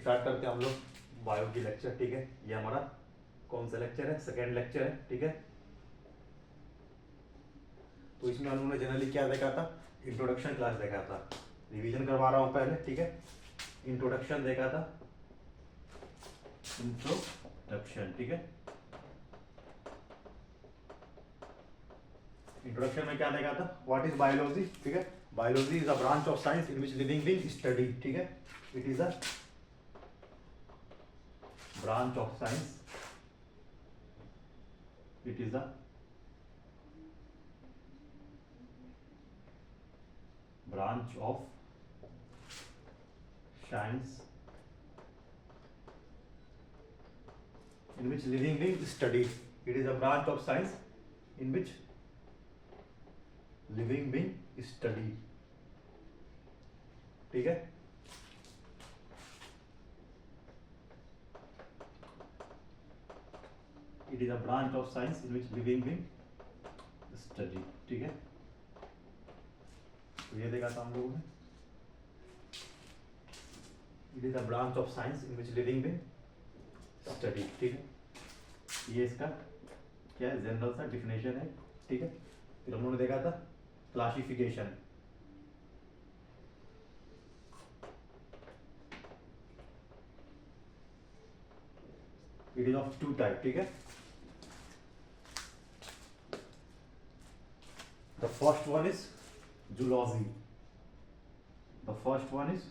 Start करते हैं हम लोग बायो की लेक्चर। ठीक है, ये हमारा कौन सा लेक्चर है? सेकेंड लेक्चर है। ठीक है, तो इसमें हम लोगों ने जनरली क्या देखा था? इंट्रोडक्शन क्लास देखा था। रिवीजन करवा रहा हूँ पहले। ठीक है, इंट्रोडक्शन देखा था, इंट्रोडक्शन। ठीक है, इंट्रोडक्शन में क्या देखा था? What is biology? ठीक है, biology is a branch of science in which living being study. ठीक है, it is a branch of science, it is a branch of science in which living being is studied. It is a branch of science in which living being is studied. ठीक है, it is a branch of science in which living being is studied. ठीक है, तो ये देखा था हम लोगों ने, it is a branch of science in which living being studied. ठीक है, ये इसका क्या है? जनरल सा डिफिनेशन है। ठीक है, फिर हम लोगों ने देखा था classification. It is of two type. ठीक है, the first one is zoology, the first one is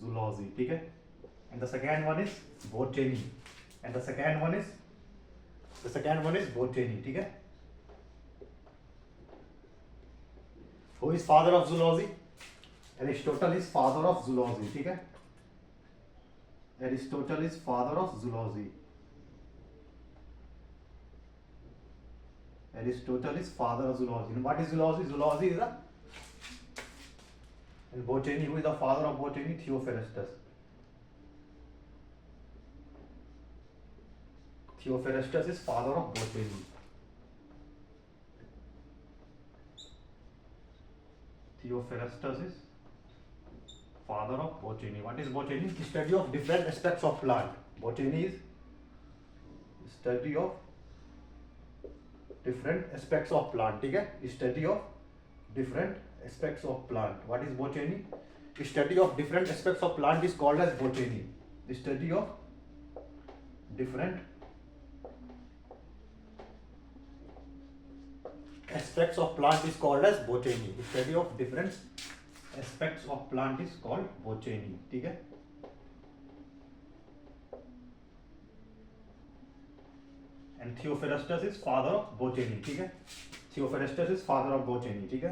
zoology. ठीक है, and the second one is botany, and the second one is botany. ठीक है, who is father of zoology? Aristotle is father of zoology. ठीक है, Aristotle is father of zoology, Aristotle is father of zoology. And what is zoology? Zoology is a, and botany, who is the father of botany? Theophrastus. Theophrastus is father of botany. Theophrastus is father of botany. What is botany? Study of different aspects of plant. Botany is study of different aspects of plant. ठीक है, study of different aspects of plant. What is botany? Study of different aspects of plant is called as botany. The study of different aspects of plant is called as botany. The study of different aspects of plant is called botany. ठीक है, and Theophrastus is father of botany. ठीक है, Theophrastus is father of botany. ठीक है,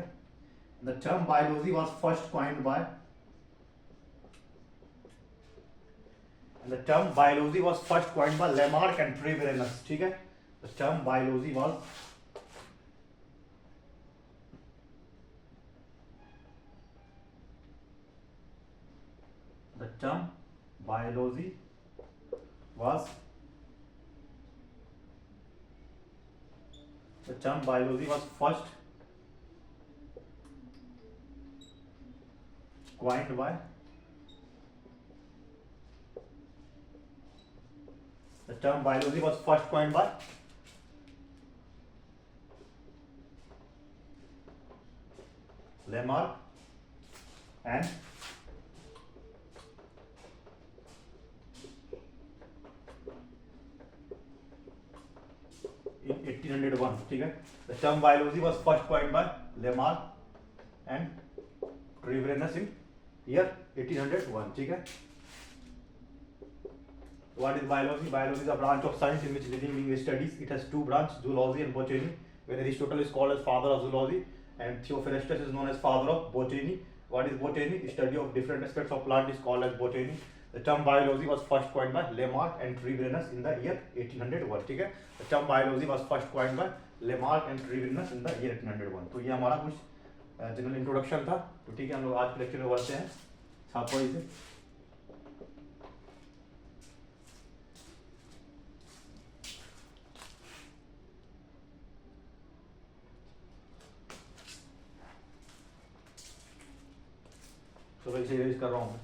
the term biology was first coined by, and the term biology was first coined by Lamarck and Treviranus. ठीक है, the term biology was the term biology was the term biology was first coined by the term biology was first coined by Lamarck and in 1801. ठीक है, the term biology was first coined by Lamarck and Treviranus in year 1801. ठीक है, what is biology? Biology is a branch of science in which living being studies. It has two branches, zoology and botany. When Aristotle is called as father of zoology and Theophrastus is known as father of botany. What is botany? Study of different aspects of plant is called as botany. The term biology was first coined by Lamarck and Treviranus in the year 1801. ठीक है, the term biology was first coined by Lamarck and Treviranus in the year 1801. तो ये हमारा कुछ general introduction था। तो ठीक है, हम लोग आज के लेक्चर में बढ़ते हैं छापवाई से। तो वैसे रेज कर रहा हूँ मैं।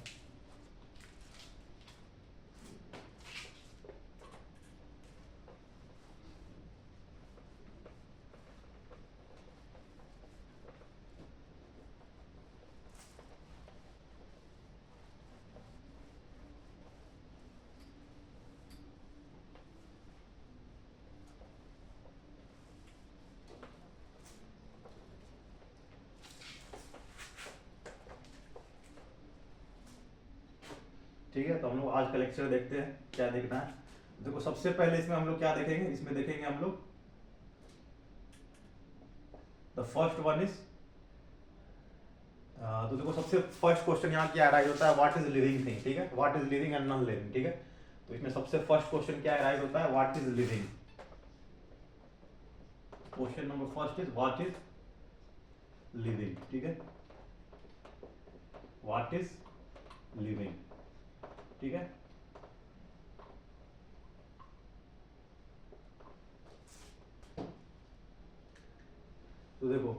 ठीक है, तो हम लोग आज का लेक्चर देखते हैं क्या देखना है। देखो सबसे पहले इसमें हम लोग क्या देखेंगे, इसमें देखेंगे हम लोग द फर्स्ट वन इज, तो देखो सबसे फर्स्ट क्वेश्चन यहाँ क्या अराइज होता है, व्हाट इज लिविंग थिंग। ठीक है, what is living and non living. ठीक है, तो इसमें सबसे फर्स्ट क्वेश्चन क्या अराइज होता है, what is living. Question number first is what is living. ठीक है, व्हाट इज लिविंग। ठीक है, तो देखो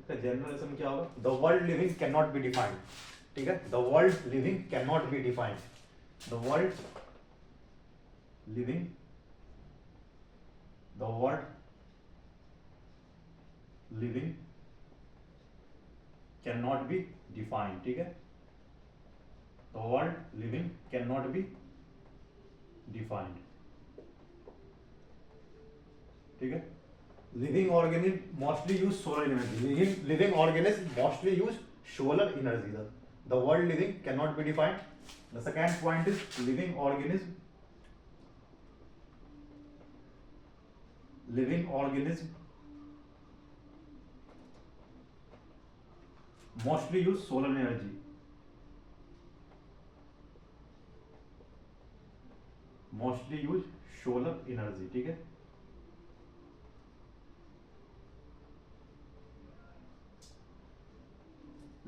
इसका जनरलाइजेशन क्या होगा, the world living cannot be defined. ठीक है, the world living cannot be defined. The world living, the world living cannot be defined. ठीक है, the world living cannot be defined. ठीक है, living organism mostly use solar energy. Living organism mostly use solar energy. The word living cannot be defined. The second point is living organism mostly use solar energy. Mostly use solar energy. ठीक है,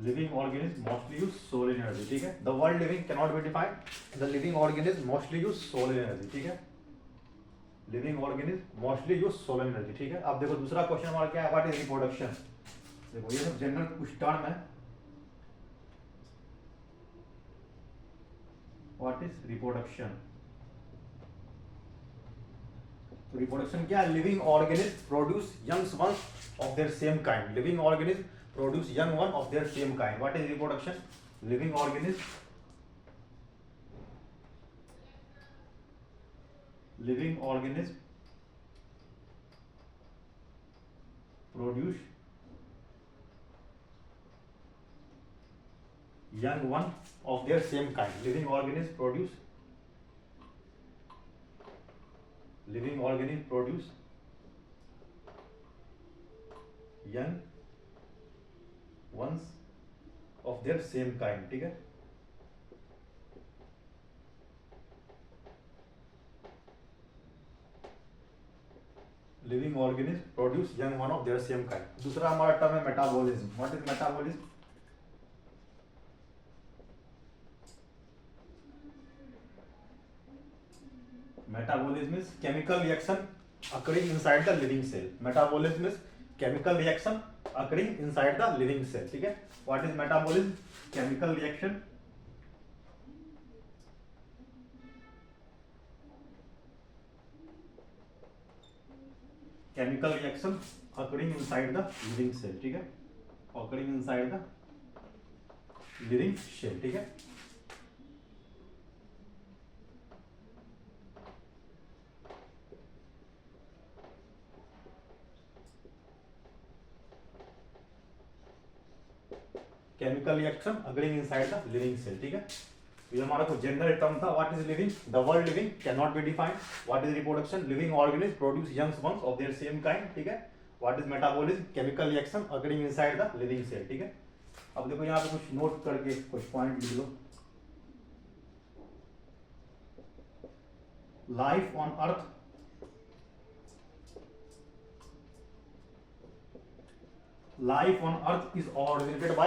living organism mostly use solar energy. ठीक है, the world living cannot be defined, the living organism mostly use solar energy. ठीक है, living organism mostly use solar energy. ठीक है, अब देखो दूसरा क्वेश्चन हमारा क्या है, व्हाट इज रिप्रोडक्शन। देखो ये सब जनरल कुछ टर्म है, व्हाट इज रिप्रोडक्शन। तो रिप्रोडक्शन क्या है, living organism produce young ones of their same kind. Living organism produce young one of their same kind. What is reproduction? Living organism produce young one of their same kind. Living organism produce young ones of their same kind. ठीक है, living organism produce young one of their same kind. दूसरा हमारा term है metabolism. What is metabolism. Metabolism is chemical reaction occurring inside the living cell. Metabolism is chemical reaction occurring inside the living cell. ठीक है, what is metabolism? Chemical reaction occurring inside the living cell. ठीक है, occurring inside the living cell. ठीक है, chemical reaction occurring inside the living cell. ठीक है, ये हमारा कुछ जनरल टर्म था। What is living, the world living cannot be defined. What is reproduction, living organism produce young ones of their same kind. ठीक है, what is metabolism, chemical reaction occurring inside the living cell. ठीक है, अब देखो यहाँ पे कुछ note करके कुछ पॉइंट लिख लो। Life on earth is originated by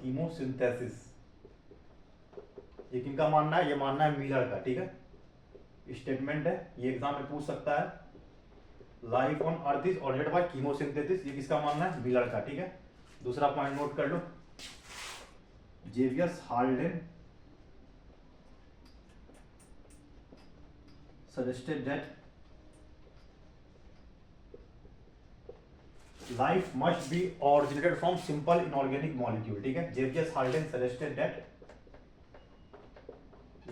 chemosynthesis. ये किनका मानना है, ये मानना है मिलर का। ठीक है, स्टेटमेंट है, ये एग्जाम में पूछ सकता है। Life on earth is originated by chemosynthesis, ये किसका मानना है, मिलर का। ठीक है, दूसरा पॉइंट नोट कर लो, जेवियस Haldane suggested that life must be originated from simple inorganic molecule. ठीक है, जेवियस Haldane suggested that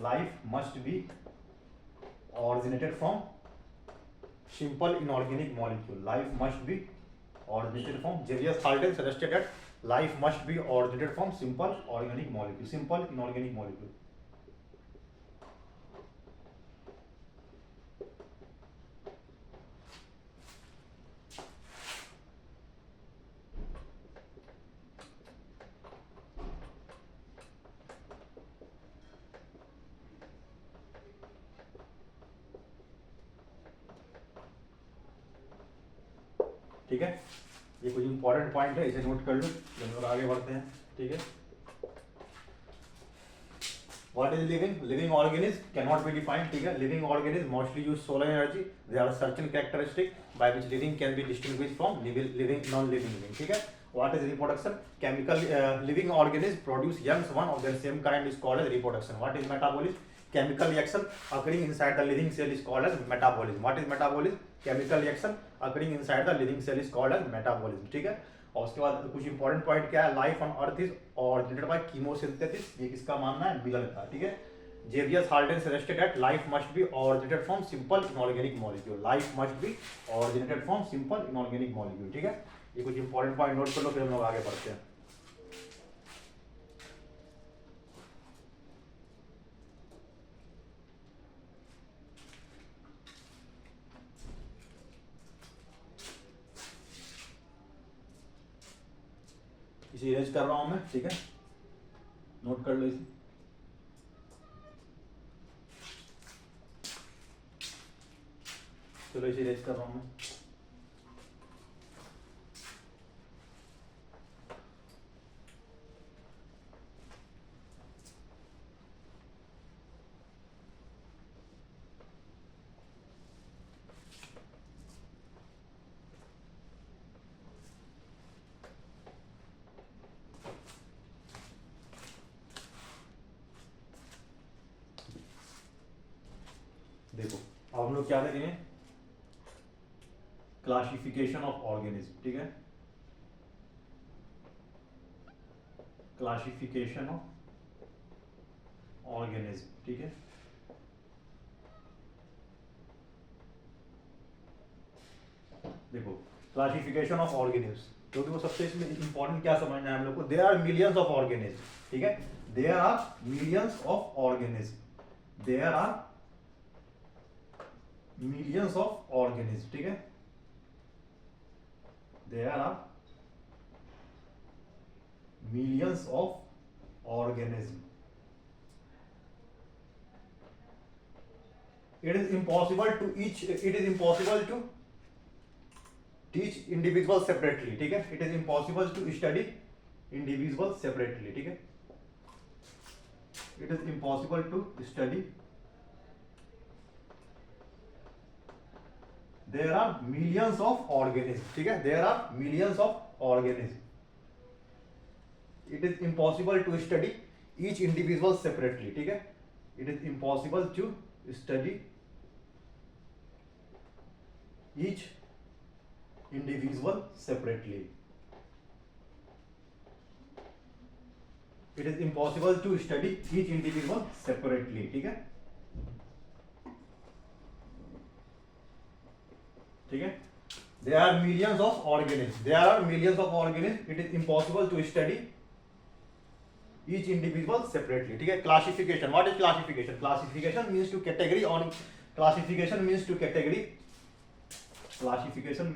life must be originated from simple inorganic molecule. Life must be originated from, जेवियस Haldane suggested that life must be originated from simple organic molecule, simple inorganic molecule. ठीक है, ये कुछ important point है, इसे note कर लो जब लोग आगे बढ़ते हैं. ठीक है, what is living? Living organism cannot be defined. ठीक है, living organism mostly use solar energy. They are certain characteristic by which living can be distinguished from living non living being. ठीक है, what is reproduction? Chemical living organism produce youngs one of their same kind is called as reproduction. What is metabolism? Chemical reaction occurring inside the living cell is called as metabolism. What is metabolism? Chemical reaction occurring inside the living cell is called as metabolism. ठीक है, और उसके बाद कुछ important point क्या है? Life on earth is originated by chemosynthesis. ये किसका मानना है? मिलर का. ठीक है, जेवियस Haldane suggested that life must be originated from simple inorganic molecule. Life must be originated from simple inorganic molecule. ठीक है, ये कुछ इंपॉर्टेंट पॉइंट नोट कर लो, फिर हम लोग आगे बढ़ते हैं. इसे इरेज कर रहा हूं मैं. ठीक है, नोट कर लो इसे. चलो इसे इरेज कर रहा हूं मैं. देखो, अब हम लोग क्या देखेंगे? Classification of organism. ठीक है, क्लासिफिकेशन ऑफ ऑर्गेनिज्म. ठीक है, देखो क्लासिफिकेशन ऑफ ऑर्गेनिज्म, तो देखो सबसे इसमें इंपॉर्टेंट क्या समझना है हम लोग को? There are millions of organism. ठीक है, there are millions of organism. There are millions of organism. ठीक है, there are millions of organism. It is impossible to teach individual separately. ठीक है, it is impossible to study individual separately. ठीक है, it is impossible to study. There are millions of organisms. ठीक है, there are millions of organisms. It is impossible to study each individual separately. ठीक है, it is impossible to study each individual separately. It is impossible to study each individual separately. ठीक है, ठीक है, there are millions of organisms. There are millions of organisms. It is impossible to study each individual separately. ठीक है, classification. What is classification? Classification means to category or classification means to category. Classification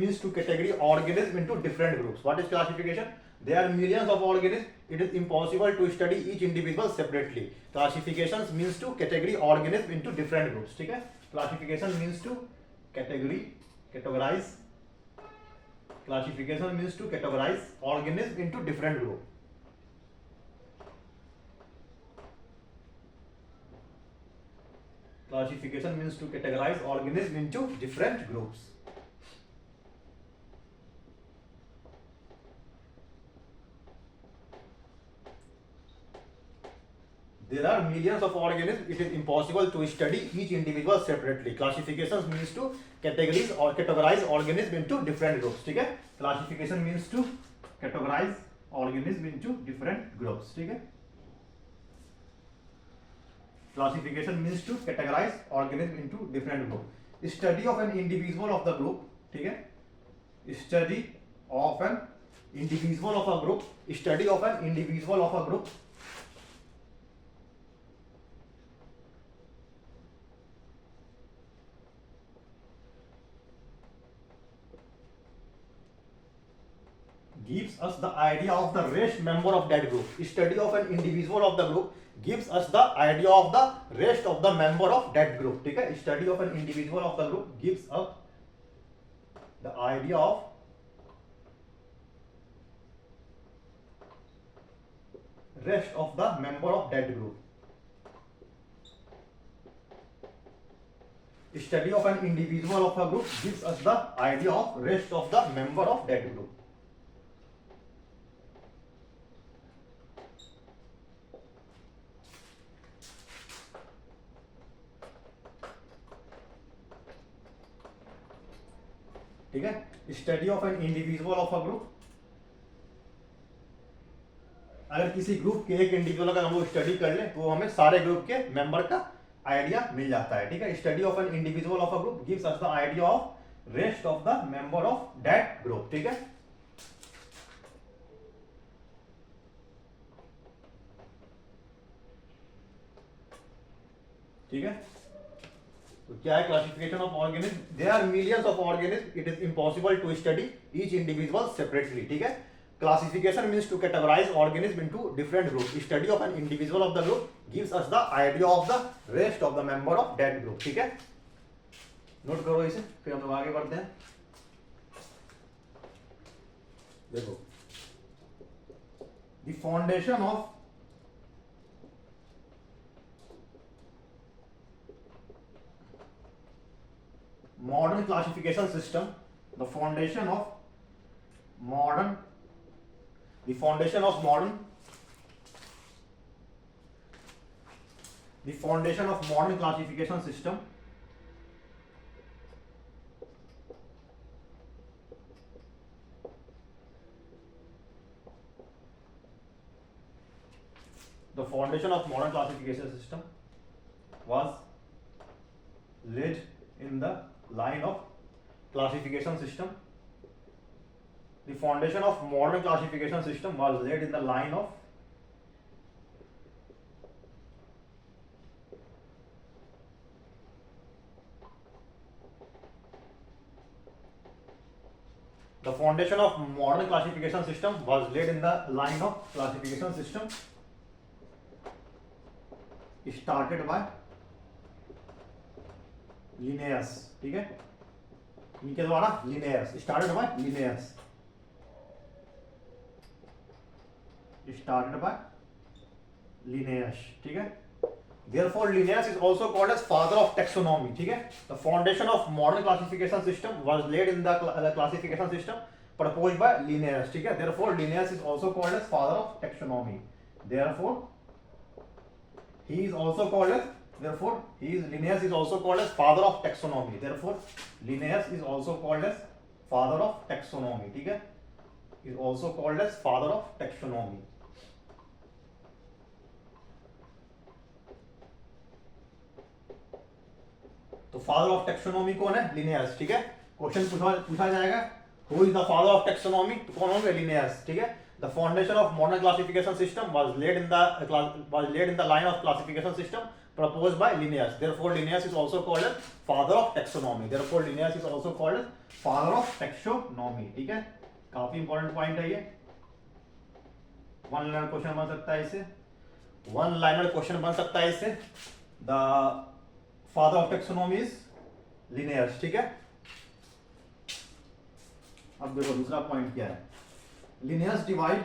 means to category organisms into different groups. What is classification? There are millions of organisms. It is impossible to study each individual separately. Classification means to category organisms into different groups. ठीक है, classification means to categorize. Classification means to categorize organisms into different groups. Classification means to categorize organisms into different groups. There are millions of organisms. It is impossible to study each individual separately. Classification means to categorize organisms into different groups. ठीक है? Classification means to categorize organisms into different groups. ठीक है? Classification means to categorize organisms into different groups. Study of an individual of the group. ठीक है? Study of an individual of a group. Study of an individual of a group gives us the idea of the rest member of that group. Study of an individual of the group gives us the idea of the rest of the member of that group. ठीक है? Study of an individual of the group gives us the idea of rest of the member of that group. Study of an individual of a group gives us the idea of rest of the member of that group. ठीक है? Study of an individual of a group, अगर किसी group के एक individual का हम लोग study कर ले तो हमें सारे ग्रुप के मेंबर का आइडिया मिल जाता है. ठीक है? Study of an individual of a group gives us the idea of rest of the member of that group. ठीक है? ठीक है? तो क्या है classification of organism? There are millions of organism. It is impossible to study each individual separately. ठीक है? Classification means to categorise organism into different group. Study of an individual of the group gives us the idea of the rest of the member of that group. ठीक है? Note करो इसे, फिर हम लोग आगे बढ़ते हैं. देखो, the foundation of modern classification system, the foundation of modern classification system was laid in the line of classification system. The foundation of modern classification system was laid in the line of the foundation of modern classification system was laid in the line of classification system started by Linnaeus. ठीक है? इनके द्वारा Linnaeus, started by Linnaeus, started by Linnaeus. ठीक है? Therefore Linnaeus is also called as father of taxonomy. ठीक है? The foundation of modern classification system was laid in the classification system proposed by Linnaeus. ठीक है? Therefore Linnaeus is also called as father of taxonomy. Therefore he is also called as Linnaeus is also called as father of taxonomy. Therefore Linnaeus is also called as father of taxonomy. ठीक है? Is also called as father of taxonomy. तो father of taxonomy कौन है? Linnaeus. ठीक है? Question पूछा जाएगा, who is the father of taxonomy? तो कौन होंगे? लिनियस. ठीक है? The foundation of modern classification system was laid in the line of classification system proposed by Linnaeus. Therefore Linnaeus is also called as father of taxonomy. Therefore Linnaeus is also called as father of taxonomy. ठीक है? काफी important point है ये. One liner question बन सकता है इससे. The father of taxonomy is Linnaeus. ठीक है? अब देखो दूसरा पॉइंट क्या है. Linnaeus divide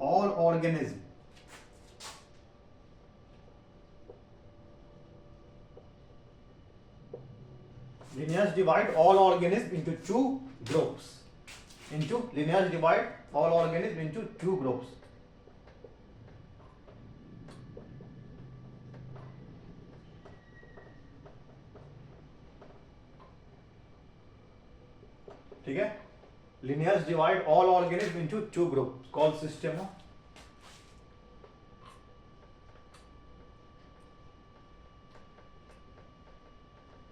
all organism Linnaeus divide all organisms into two groups. into Linnaeus divide all organisms into two groups. ठीक है, Linnaeus divide all organisms into two groups called systema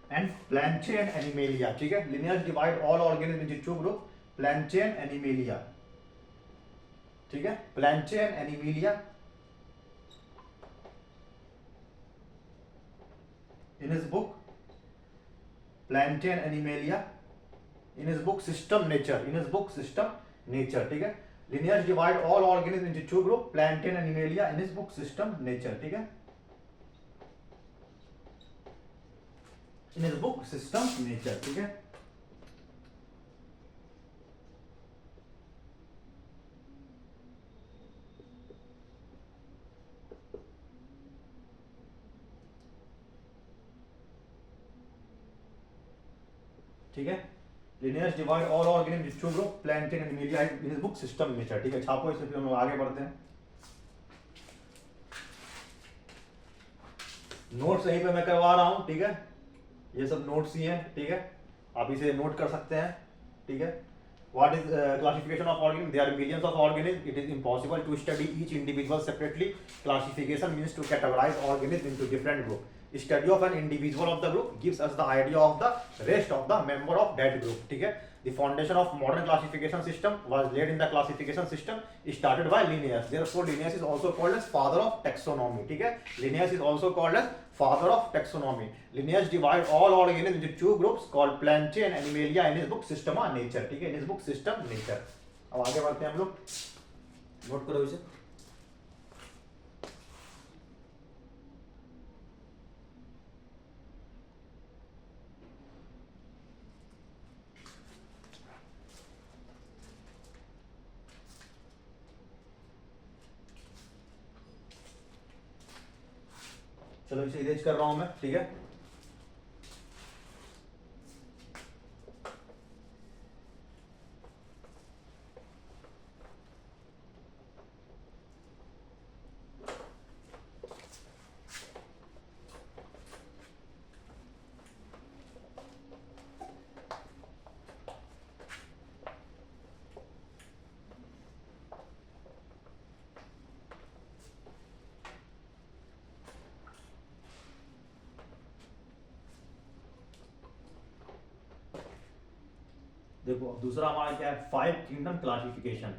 and Plantae and Animalia. ठीक है, Linnaeus divide all organisms into two groups, Plantae and Animalia. ठीक है, Plantae and Animalia. In his book Plantae and Animalia, in his book System Nature, ठीक है, Linnaeus divide all organisms into two groups, Plantae and Animalia, in his book System Nature. ठीक है, in his book System Nature. ठीक है, ठीक है, Linnaeus divide all organisms into two groups, Plantae and Animalia, in his book System Nature. ठीक है, छापो इसे, फिर हम लोग आगे बढ़ते हैं. नोट्स यहीं पे मैं करवा रहा हूं. ठीक है, ये सब नोट्स ही हैं. ठीक है, आप इसे नोट कर सकते हैं. ठीक है, what is classification of organisms? There are millions of organisms. It is impossible to study each individual separately. Classification means to categorize organisms into different groups. Study of an individual of the group gives us the idea of the rest of the member of that group. ठीक है, the foundation of modern classification system was laid in the classification system started by Linnaeus. Therefore Linnaeus is also called as father of taxonomy. ठीक है, Linnaeus is also called as father of taxonomy. Linnaeus divide all organisms into two groups called Plantae and Animalia in his book Systema Nature. ठीक है, in his book System Nature. अब आगे बढ़ते हैं हम लोग. नोट करो इसे. चलो इसे इरेज कर रहा हूं मैं. ठीक है, देखो अब दूसरा हमारा क्या है, 5 किंगडम क्लासिफिकेशन.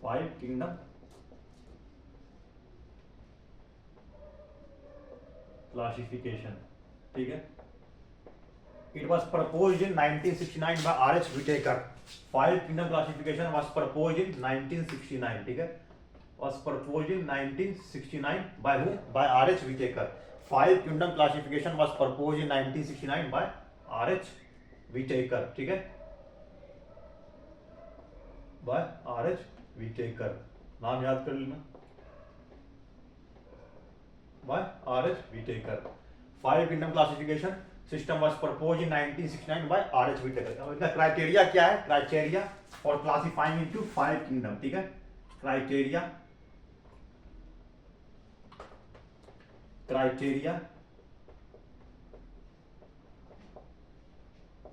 5 kingdom classification. ठीक है, it was proposed in 1969 by R.H. Whitaker. 5 kingdom classification was proposed in 1969. ठीक है, was proposed in 1969 by who? By R.H. Whitaker. 5 kingdom classification was proposed in 1969 by R.H. Whitaker. ठीक है, by R.H. Whitaker. नाम याद कर लेना. by R.H. Whitaker. 5 kingdom classification system was proposed in 1969 by R.H. Whitaker. अब इसका criteria क्या है? Criteria for classifying into 5 kingdom. ठीक है, criteria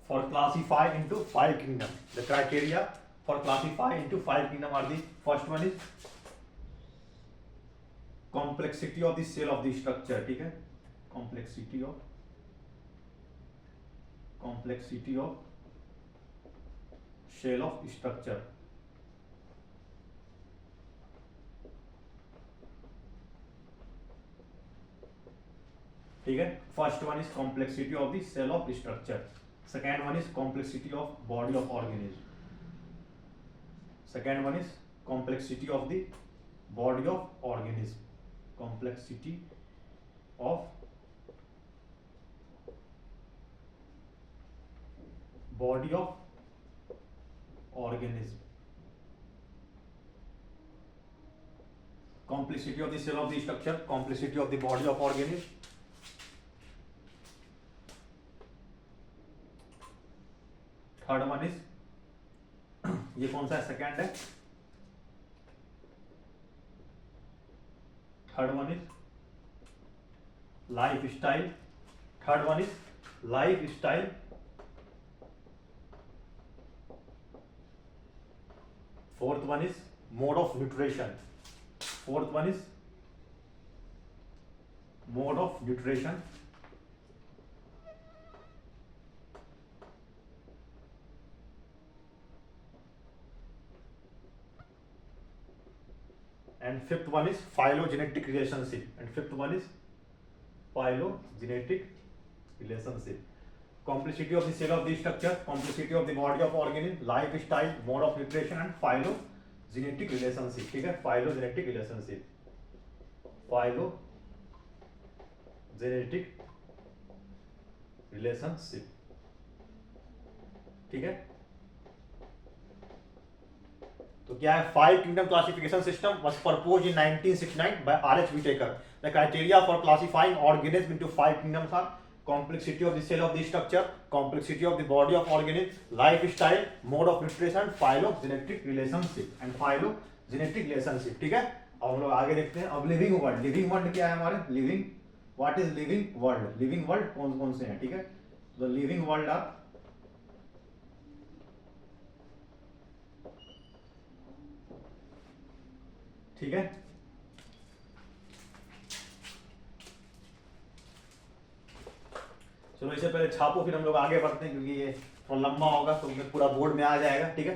for classify into 5 kingdom. The criteria for classify into 5 kingdom are the first one is complexity of the cell of the structure. ठीक है, complexity of shell of structure. ठीक है, first one is complexity of the cell of structure. Second one is complexity of body of organism. Second one is complexity of the body of organism. Complexity of body of organism. complexity of the cell of the structure, complexity of the body of organism. Third one is, ये कौन सा है, second है, third one is life style, third one is life style, fourth one is mode of nutrition, fourth one is mode of nutrition, and fifth one is phylogenetic relationship, and fifth one is phylogenetic relationship. Complexity of the cell of the structure, complexity of the body of organism, lifestyle, mode of nutrition and phylogenetic relationship. ठीक है, phylogenetic relationship, phylogenetic relationship, ठीक है। तो क्या है, 5 kingdom classification system was proposed in 1969 by R.H. Whitaker. The criteria for classifying organisms into 5 kingdoms are complexity of the cell of the structure, complexity of the body of organism, lifestyle, mode of nutrition, phylogenetic relationship and phylogenetic relationship, ठीक है। अब हम लोग आगे देखते हैं। अब living world, living world क्या है हमारे, living, what is living world, living world कौन कौन से हैं, ठीक है। तो लिविंग वर्ल्ड आर, ठीक है, चलो इसे पहले छापो फिर हम लोग आगे बढ़ते हैं, क्योंकि ये थोड़ा लंबा होगा तो पूरा बोर्ड में आ जाएगा, ठीक है।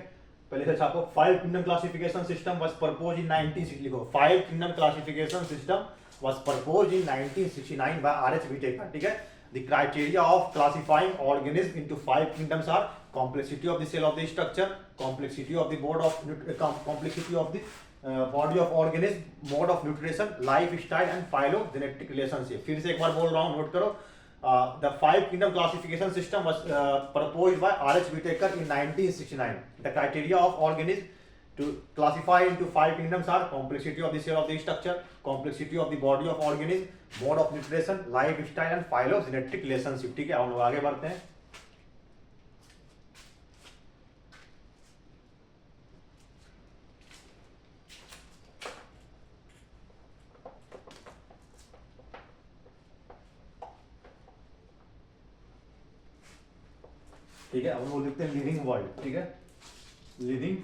पहले इसे छापो। 5 kingdom classification system was proposed in 1960, लिखो 5 kingdom classification system was proposed in 1969 by R.H. Whitaker, ठीक है। The criteria of classifying organisms into 5 kingdoms are complexity of the cell of the structure, complexity of the complexity of the body of organism, mode of nutrition, lifestyle and phylogenetic relationship। फिर से एक बार बोल रहा हूँ, note करो। The 5 kingdom classification system was proposed by R.H. Whitaker in 1969. The criteria of organisms to classify into 5 kingdoms are complexity of the cell of the structure, complexity of the body of organism, mode of nutrition, lifestyle and phylogenetic relationship, ठीक है। हम लोग आगे बढ़ते हैं। ठीक है, अब वो लिखते हैं लिविंग वर्ल्ड, ठीक है, लिविंग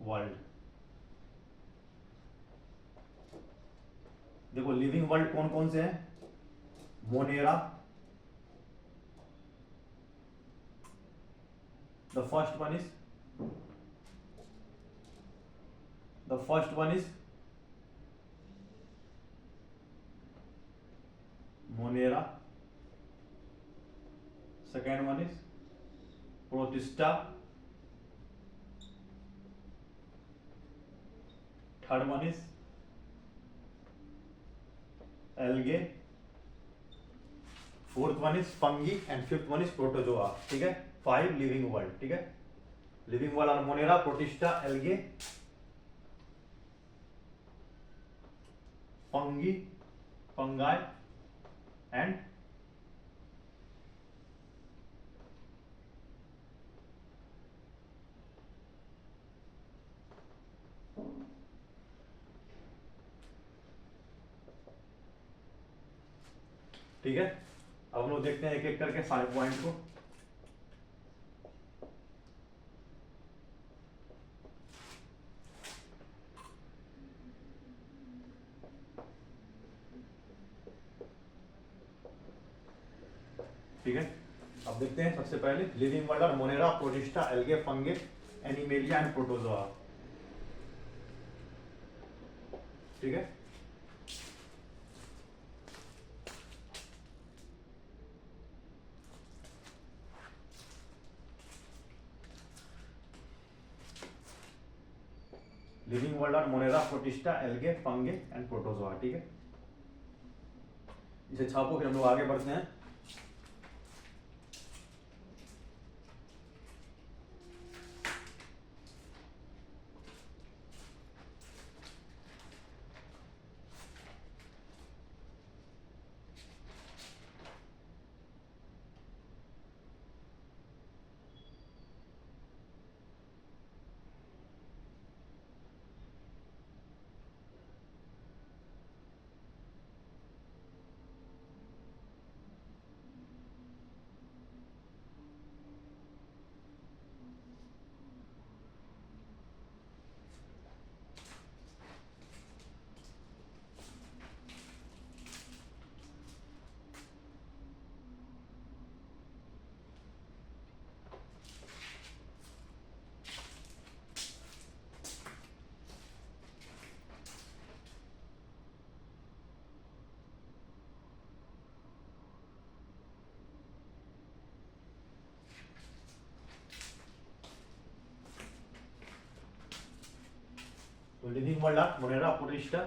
वर्ल्ड। देखो लिविंग वर्ल्ड कौन कौन से हैं, Monera, the first one is Monera, second one is protista, third one is algae, fourth one is fungi and fifth one is protozoa, ठीक है। 5 लिविंग वर्ल्ड, ठीक है। Living world are Monera, protista, algae, fungi, fungi and ठीक है। अब हम लोग देखते हैं एक एक करके सारे पॉइंट को। ठीक है, अब देखते हैं सबसे पहले living world, Monera, protista, algae, Fungi, Animalia and protozoa, ठीक है। Living world are Monera, protista, algae, Fungi and protozoa, ठीक है। इसे छापो, फिर हम लोग आगे बढ़ते हैं। Living world are Monera Protista,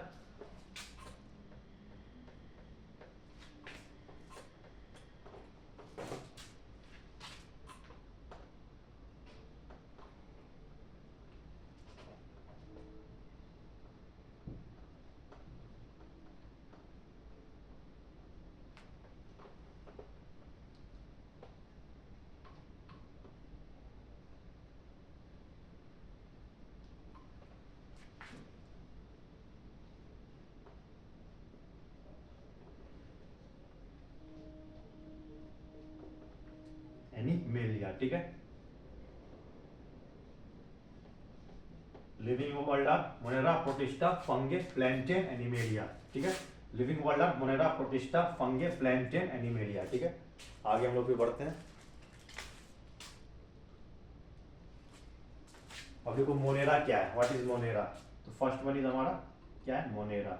Animalia. ठीक है, living world are Monera Protista Fungi Plantae Animalia. ठीक है, living world are Monera Protista Fungi Plantae Animalia. ठीक है, आगे हम लोग भी बढ़ते हैं। अब देखो मोनेरा क्या है, व्हाट इज मोनेरा। तो फर्स्ट वन इज हमारा क्या है, मोनेरा।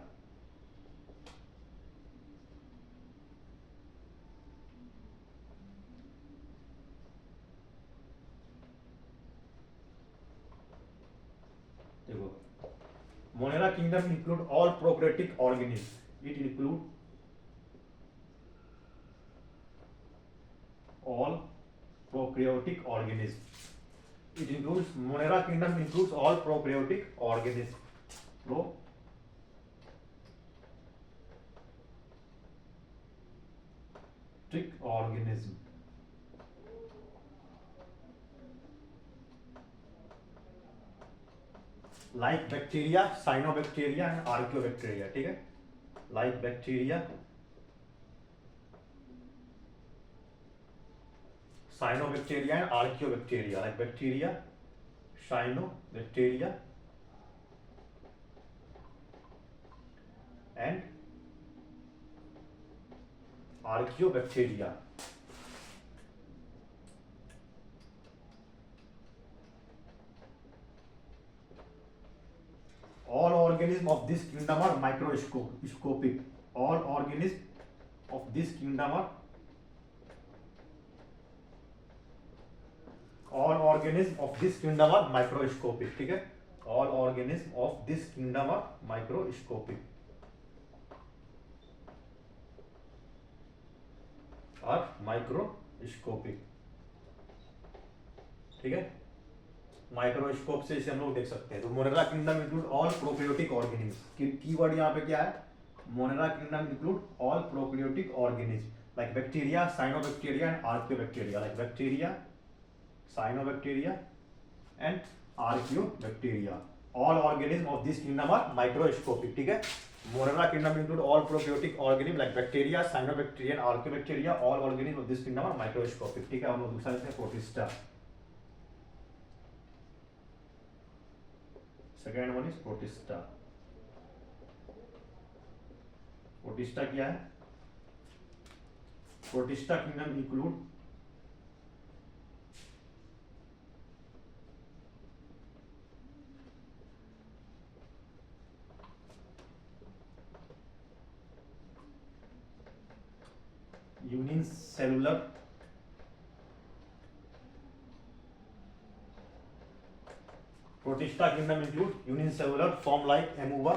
देखो Monera kingdom include all prokaryotic organism, it include all prokaryotic organisms. It includes Monera kingdom includes all prokaryotic organisms. Prokaryotic organism like bacteria, cyanobacteria and archaeobacteria. ठीक है, like bacteria, cyanobacteria and archaeobacteria, like bacteria, cyanobacteria and archaeobacteria. All organisms of this kingdom are microscopic. All organisms of this kingdom are microscopic. ठीक है, all organisms of this kingdom are microscopic. ठीक है, microscope से इसे हम लोग देख सकते हैं। तो monera kingdom include all prokaryotic organism. Keyword यहाँ पे क्या है, monera kingdom include all prokaryotic organism like bacteria, cyanobacteria and archaebacteria, like bacteria, cyanobacteria and archaebacteria. All organism of this kingdom are microscopic. ठीक है, monera kingdom include all prokaryotic organism like bacteria, cyanobacteria and archaebacteria. All organism of this kingdom are microscopic. ठीक है, हम लोग दूसरा लेते हैं protista. Second one is protista. Protista क्या है, protista kingdom include unicellular Protista kingdom include unicellular form like amoeba,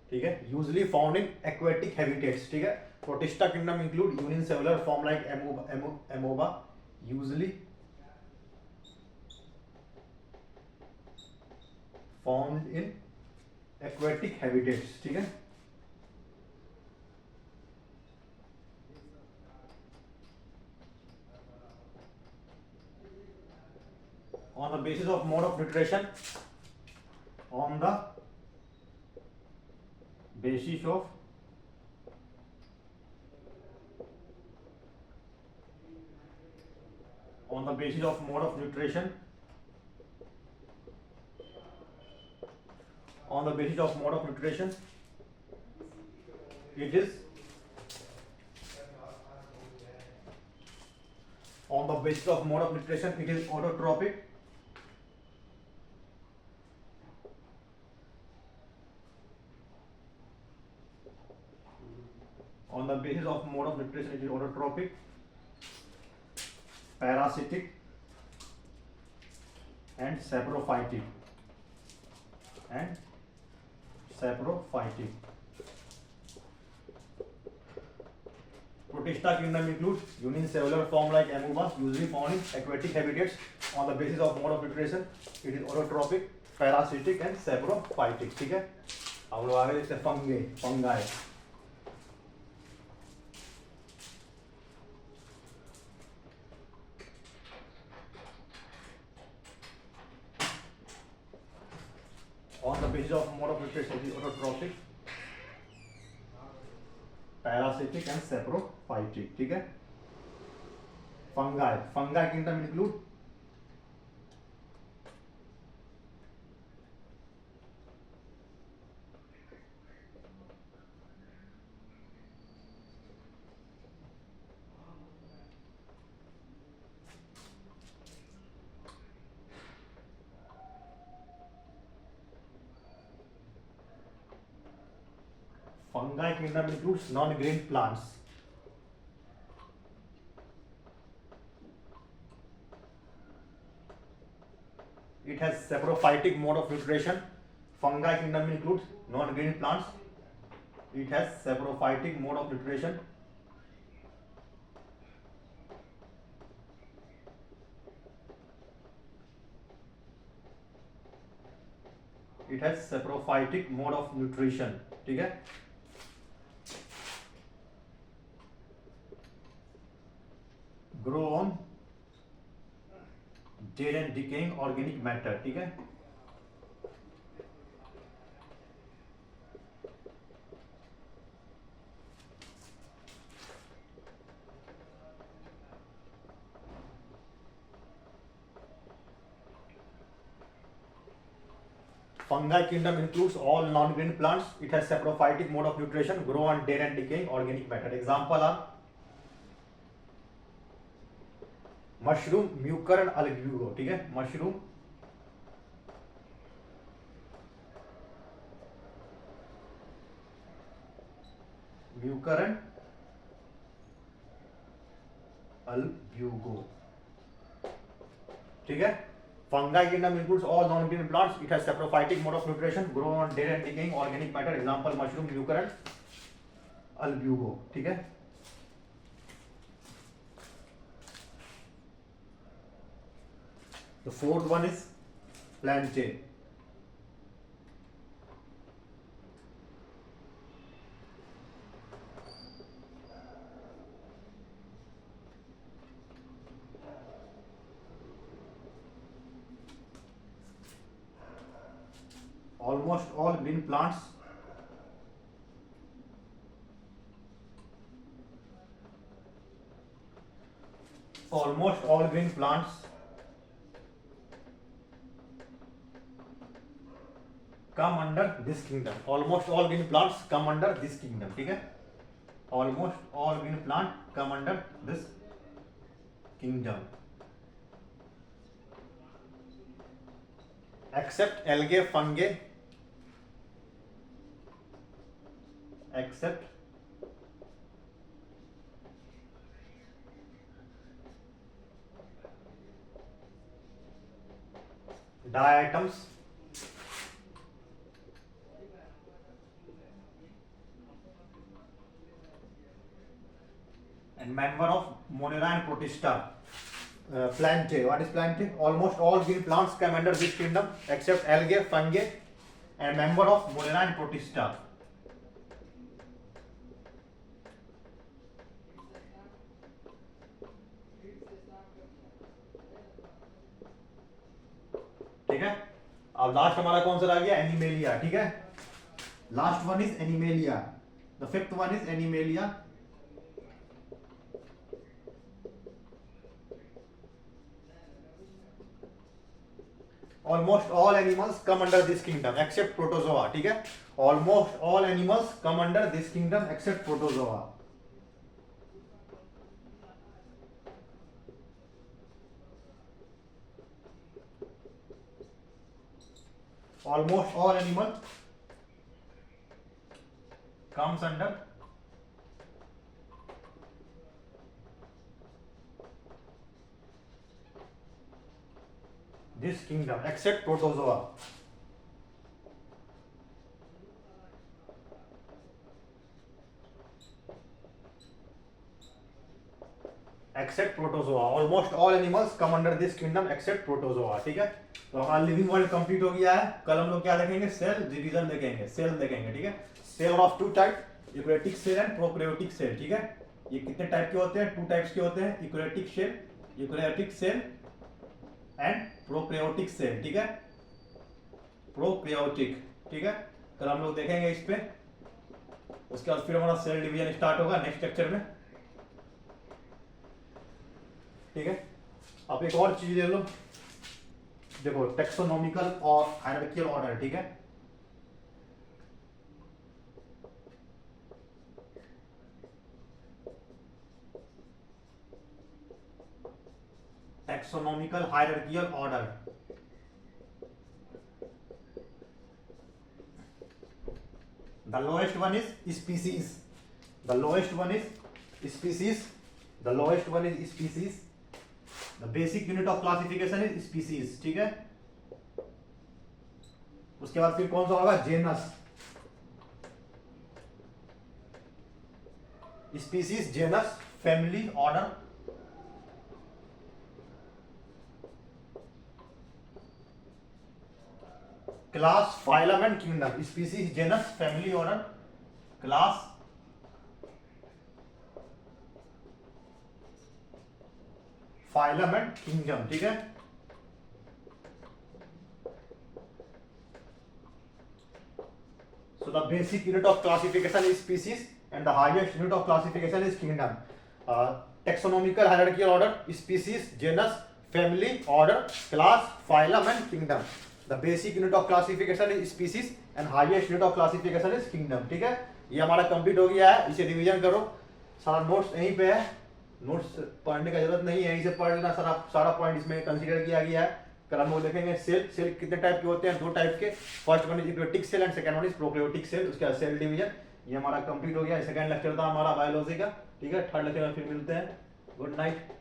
ठीक है, usually found in aquatic habitats. ठीक है, protista kingdom include unicellular form like amoeba, usually found in aquatic habitats. ठीक है, on the basis of mode of nutrition, on the basis of mode of nutrition, on the basis of mode of nutrition, it is on the basis of mode of nutrition, it is autotrophic. On the basis it is autotrophic, parasitic, and saprophytic. Protista kingdom includes unicellular form like amoeba, usually found in aquatic habitats. On the basis of mode of filtration, it is autotrophic, parasitic and saprophytic. ठीक है, हम लोग आगे देखते हैं fungi. On the basis of mode of filtration, it is autotrophic, parasitic and saprophytic. ठीक है, fungi kingdom include non-green plants. It has saprophytic mode of nutrition. Fungi kingdom includes non-green plants. It has saprophytic mode of nutrition. It has saprophytic mode of nutrition. ठीक है, grow on dead and decaying organic matter. ठीक है, fungi kingdom includes all non-green plants. It has saprophytic mode of nutrition, grow on dead and decaying organic matter. Example are mushroom, Mucor and Albugo. ठीक है, mushroom, Mucor and Albugo. ठीक है, fungi kingdom includes all non-green plants. It has saprophytic mode of nutrition, grow on dead and decaying organic matter. Example mushroom, Mucor and Albugo. ठीक है, the fourth one is plantae. Almost all green plants come under this kingdom. Almost all green plants come under this kingdom. ठीक है, almost all green plant come under this kingdom except algae, fungi, except diatoms and member of Monera and Protista. Plantae. What is plantae? Almost all green plants come under this kingdom except algae, fungi and member of Monera and Protista. ठीक है, अब last हमारा कौन सा रह गया? Animalia. ठीक है, last one is animalia. The fifth one is animalia. Almost all animals come under this kingdom except protozoa. ठीक है, almost all animals come under this kingdom except protozoa. Almost all animals comes under this kingdom except protozoa. Except protozoa, almost all animals come under this kingdom except protozoa. ठीक है, तो हमारा living world complete हो गया है। कल हम लोग क्या देखेंगे, सेल डिवीजन देखेंगे, सेल देखेंगे। ठीक है, cell of two type, eukaryotic cell and prokaryotic cell. ठीक है, ये कितने टाइप के होते हैं, टू टाइप्स के होते हैं, eukaryotic cell and prokaryotic cell. ठीक है, प्रोकैरियोटिक। ठीक है, कल हम लोग देखेंगे इस पे, उसके बाद फिर हमारा सेल डिवीजन स्टार्ट होगा नेक्स्ट लेक्चर में। ठीक है, अब एक और चीज ले लो, देखो टेक्सोनोमिकल और हायरार्किकल ऑर्डर। ठीक है, taxonomical hierarchical order. The lowest one is species. The lowest one is species. The lowest one is species. The basic unit of classification is species. ठीक है, उसके बाद फिर कौन सा होगा, genus. Species, genus, family, order, class, phylum and kingdom. Species, genus, family, order, class, phylum and kingdom. ठीक है, so the basic unit of classification is species and the highest unit of classification is kingdom. Taxonomical hierarchical order, species, genus, family, order, class, phylum and kingdom. The basic unit of classification is species and highest unit of classification is kingdom. ठीक है, ये हमारा complete हो गया है, इसे revision करो। सारा नोट्स यहीं पे है, नोट्स पढ़ने का जरूरत नहीं है, यहीं से पढ़ लेना। सारा पॉइंट इसमें कंसीडर किया गया है। कल हम लोग देखेंगे सेल कितने टाइप के होते हैं, दो टाइप के, first one is eukaryotic cell and second one is prokaryotic cell. उसके बाद सेल डिवीजन, ये हमारा कंप्लीट हो गया। सेकंड लेक्चर था हमारा बायोलॉजी का। ठीक है, थर्ड लेक्चर में फिर मिलते हैं। Good night.